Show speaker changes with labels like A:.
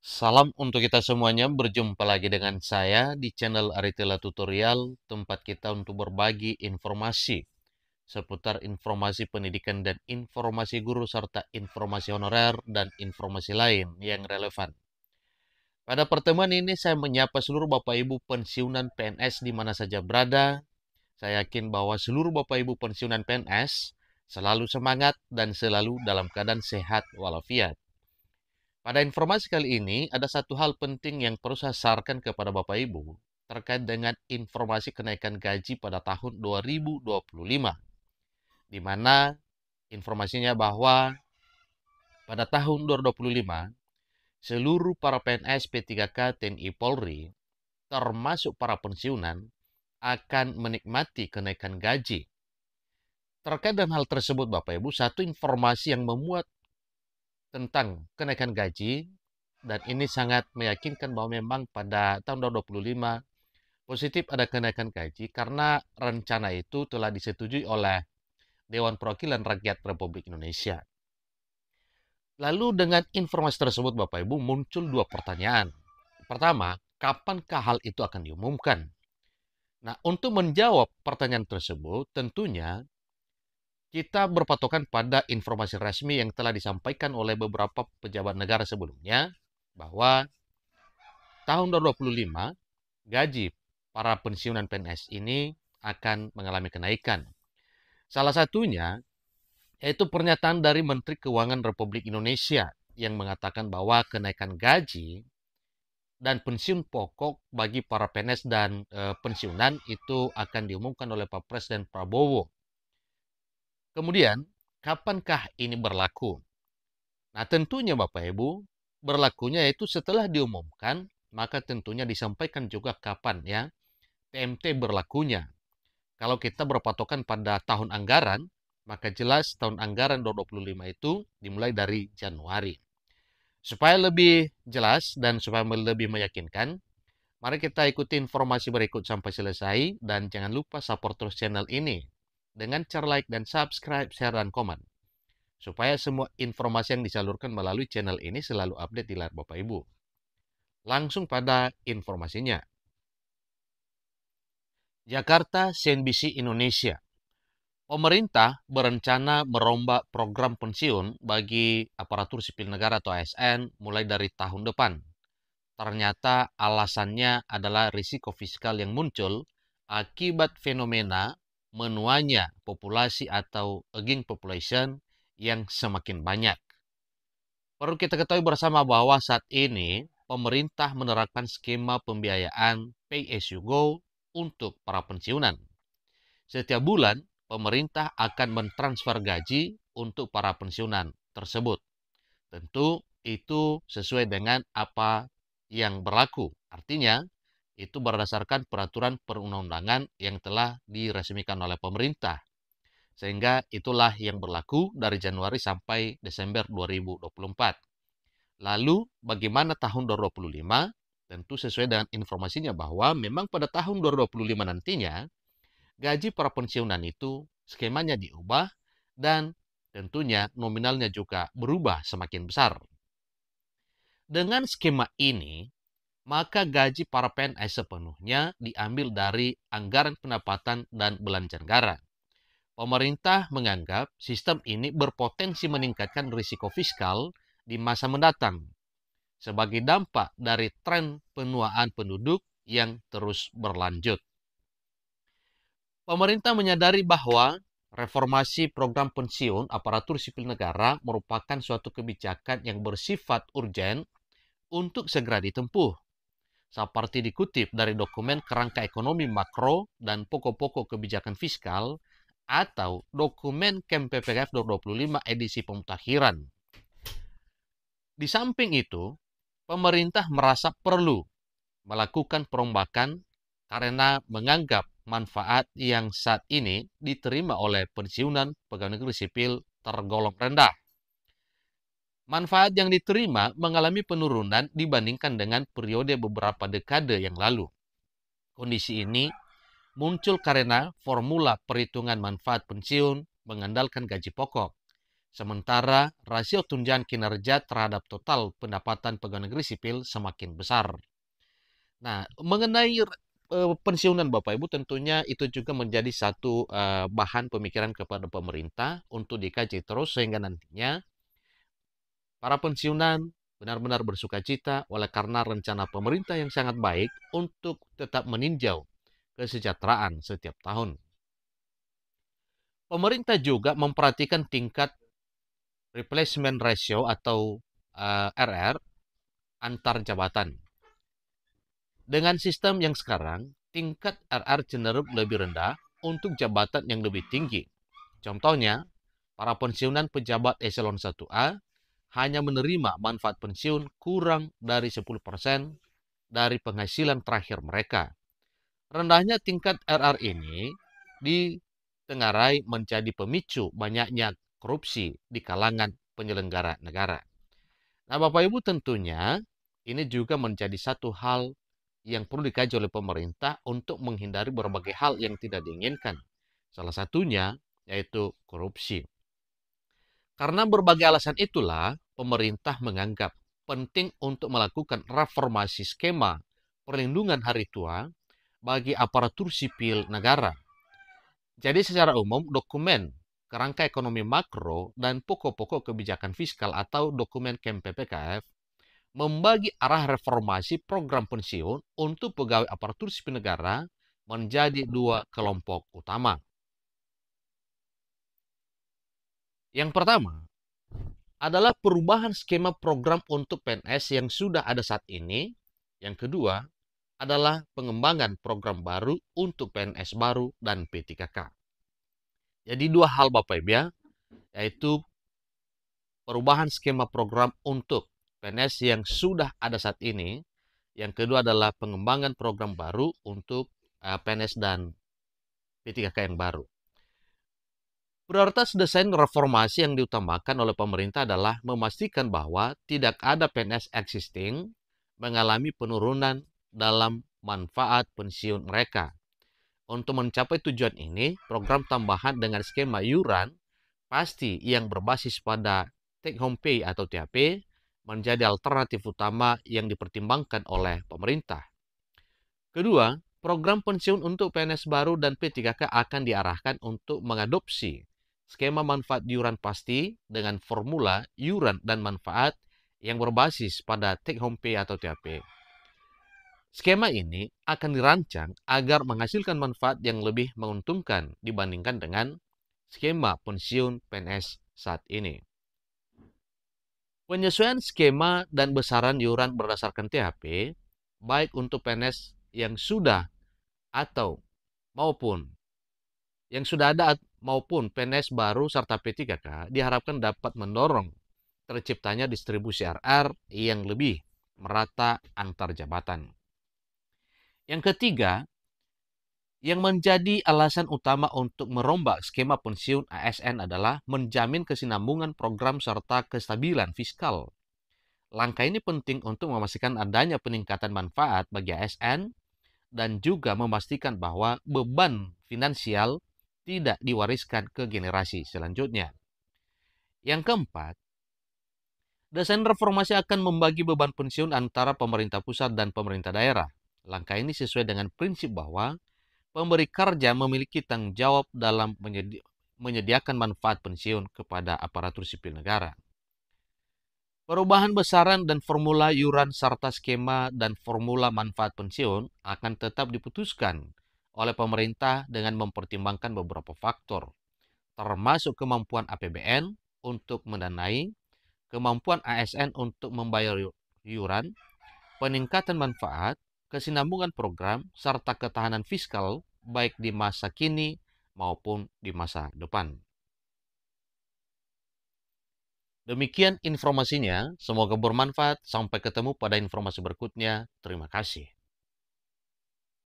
A: Salam untuk kita semuanya, berjumpa lagi dengan saya di channel Aritela Tutorial, tempat kita untuk berbagi informasi seputar informasi pendidikan dan informasi guru serta informasi honorer dan informasi lain yang relevan. Pada pertemuan ini saya menyapa seluruh Bapak Ibu pensiunan PNS di mana saja berada. Saya yakin bahwa seluruh Bapak Ibu pensiunan PNS selalu semangat dan selalu dalam keadaan sehat walafiat. Pada informasi kali ini, ada satu hal penting yang perlu saya sarankan kepada Bapak Ibu terkait dengan informasi kenaikan gaji pada tahun 2025, di mana informasinya bahwa pada tahun 2025, seluruh para PNS P3K TNI Polri, termasuk para pensiunan, akan menikmati kenaikan gaji. Terkait dengan hal tersebut, Bapak Ibu, satu informasi yang memuat tentang kenaikan gaji, dan ini sangat meyakinkan bahwa memang pada tahun 2025 positif ada kenaikan gaji karena rencana itu telah disetujui oleh Dewan Perwakilan Rakyat Republik Indonesia. Lalu dengan informasi tersebut Bapak Ibu muncul dua pertanyaan. Pertama, kapankah hal itu akan diumumkan? Nah, untuk menjawab pertanyaan tersebut tentunya kita berpatokan pada informasi resmi yang telah disampaikan oleh beberapa pejabat negara sebelumnya bahwa tahun 2025 gaji para pensiunan PNS ini akan mengalami kenaikan. Salah satunya yaitu pernyataan dari Menteri Keuangan Republik Indonesia yang mengatakan bahwa kenaikan gaji dan pensiun pokok bagi para PNS dan pensiunan itu akan diumumkan oleh Pak Presiden Prabowo. Kemudian, kapankah ini berlaku? Nah, tentunya Bapak Ibu, berlakunya yaitu setelah diumumkan, maka tentunya disampaikan juga kapan ya TMT berlakunya. Kalau kita berpatokan pada tahun anggaran, maka jelas tahun anggaran 2025 itu dimulai dari Januari. Supaya lebih jelas dan supaya lebih meyakinkan, mari kita ikuti informasi berikut sampai selesai dan jangan lupa support terus channel ini dengan cara like dan subscribe, share, dan komen. Supaya semua informasi yang disalurkan melalui channel ini selalu update di layar Bapak Ibu. Langsung pada informasinya. Jakarta CNBC Indonesia. Pemerintah berencana merombak program pensiun bagi aparatur sipil negara atau ASN mulai dari tahun depan. Ternyata alasannya adalah risiko fiskal yang muncul akibat fenomena menuanya populasi atau aging population yang semakin banyak. Perlu kita ketahui bersama bahwa saat ini pemerintah menerapkan skema pembiayaan pay as you go untuk para pensiunan. Setiap bulan, pemerintah akan mentransfer gaji untuk para pensiunan tersebut. Tentu itu sesuai dengan apa yang berlaku. Artinya, itu berdasarkan peraturan perundang-undangan yang telah diresmikan oleh pemerintah. Sehingga itulah yang berlaku dari Januari sampai Desember 2024. Lalu, bagaimana tahun 2025? Tentu sesuai dengan informasinya bahwa memang pada tahun 2025 nantinya, gaji para pensiunan itu skemanya diubah dan tentunya nominalnya juga berubah semakin besar. Dengan skema ini, maka gaji para PNS sepenuhnya diambil dari anggaran pendapatan dan belanja negara. Pemerintah menganggap sistem ini berpotensi meningkatkan risiko fiskal di masa mendatang sebagai dampak dari tren penuaan penduduk yang terus berlanjut. Pemerintah menyadari bahwa reformasi program pensiun aparatur sipil negara merupakan suatu kebijakan yang bersifat urgen untuk segera ditempuh. Seperti dikutip dari dokumen kerangka ekonomi makro dan pokok-pokok kebijakan fiskal atau dokumen KMPPKF 2025 edisi pemutakhiran. Di samping itu, pemerintah merasa perlu melakukan perombakan karena menganggap manfaat yang saat ini diterima oleh pensiunan pegawai negeri sipil tergolong rendah. Manfaat yang diterima mengalami penurunan dibandingkan dengan periode beberapa dekade yang lalu. Kondisi ini muncul karena formula perhitungan manfaat pensiun mengandalkan gaji pokok, Sementara rasio tunjangan kinerja terhadap total pendapatan pegawai negeri sipil semakin besar. Nah, mengenai pensiunan Bapak Ibu tentunya itu juga menjadi satu bahan pemikiran kepada pemerintah untuk dikaji terus sehingga nantinya para pensiunan benar-benar bersukacita oleh karena rencana pemerintah yang sangat baik untuk tetap meninjau kesejahteraan setiap tahun. Pemerintah juga memperhatikan tingkat replacement ratio atau RR antar jabatan. Dengan sistem yang sekarang, tingkat RR cenderung lebih rendah untuk jabatan yang lebih tinggi. Contohnya, para pensiunan pejabat eselon 1A hanya menerima manfaat pensiun kurang dari 10% dari penghasilan terakhir mereka. Rendahnya tingkat RR ini ditengarai menjadi pemicu banyaknya korupsi di kalangan penyelenggara negara. Nah, Bapak Ibu tentunya ini juga menjadi satu hal yang perlu dikaji oleh pemerintah untuk menghindari berbagai hal yang tidak diinginkan. Salah satunya yaitu korupsi. Karena berbagai alasan itulah, pemerintah menganggap penting untuk melakukan reformasi skema perlindungan hari tua bagi aparatur sipil negara. Jadi secara umum, dokumen kerangka ekonomi makro dan pokok-pokok kebijakan fiskal atau dokumen KMPPKF membagi arah reformasi program pensiun untuk pegawai aparatur sipil negara menjadi dua kelompok utama. Yang pertama adalah perubahan skema program untuk PNS yang sudah ada saat ini. Yang kedua adalah pengembangan program baru untuk PNS baru dan P3K. Jadi dua hal Bapak Ibu ya, yaitu perubahan skema program untuk PNS yang sudah ada saat ini. Yang kedua adalah pengembangan program baru untuk PNS dan P3K yang baru. Prioritas desain reformasi yang diutamakan oleh pemerintah adalah memastikan bahwa tidak ada PNS existing mengalami penurunan dalam manfaat pensiun mereka. Untuk mencapai tujuan ini, program tambahan dengan skema iuran pasti yang berbasis pada take home pay atau THP menjadi alternatif utama yang dipertimbangkan oleh pemerintah. Kedua, program pensiun untuk PNS baru dan P3K akan diarahkan untuk mengadopsi skema manfaat iuran pasti dengan formula iuran dan manfaat yang berbasis pada take home pay atau THP. Skema ini akan dirancang agar menghasilkan manfaat yang lebih menguntungkan dibandingkan dengan skema pensiun PNS saat ini. Penyesuaian skema dan besaran iuran berdasarkan THP, baik untuk PNS yang sudah atau maupun yang sudah ada maupun PNS baru serta P3K diharapkan dapat mendorong terciptanya distribusi RR yang lebih merata antar jabatan. Yang ketiga, yang menjadi alasan utama untuk merombak skema pensiun ASN adalah menjamin kesinambungan program serta kestabilan fiskal. Langkah ini penting untuk memastikan adanya peningkatan manfaat bagi ASN dan juga memastikan bahwa beban finansial tidak diwariskan ke generasi selanjutnya. Yang keempat, desain reformasi akan membagi beban pensiun antara pemerintah pusat dan pemerintah daerah. Langkah ini sesuai dengan prinsip bahwa pemberi kerja memiliki tanggung jawab dalam menyediakan manfaat pensiun kepada aparatur sipil negara. Perubahan besaran dan formula iuran serta skema dan formula manfaat pensiun akan tetap diputuskan oleh pemerintah dengan mempertimbangkan beberapa faktor, termasuk kemampuan APBN untuk mendanai, kemampuan ASN untuk membayar iuran, peningkatan manfaat, kesinambungan program, serta ketahanan fiskal baik di masa kini maupun di masa depan. Demikian informasinya, semoga bermanfaat. Sampai ketemu pada informasi berikutnya. Terima kasih.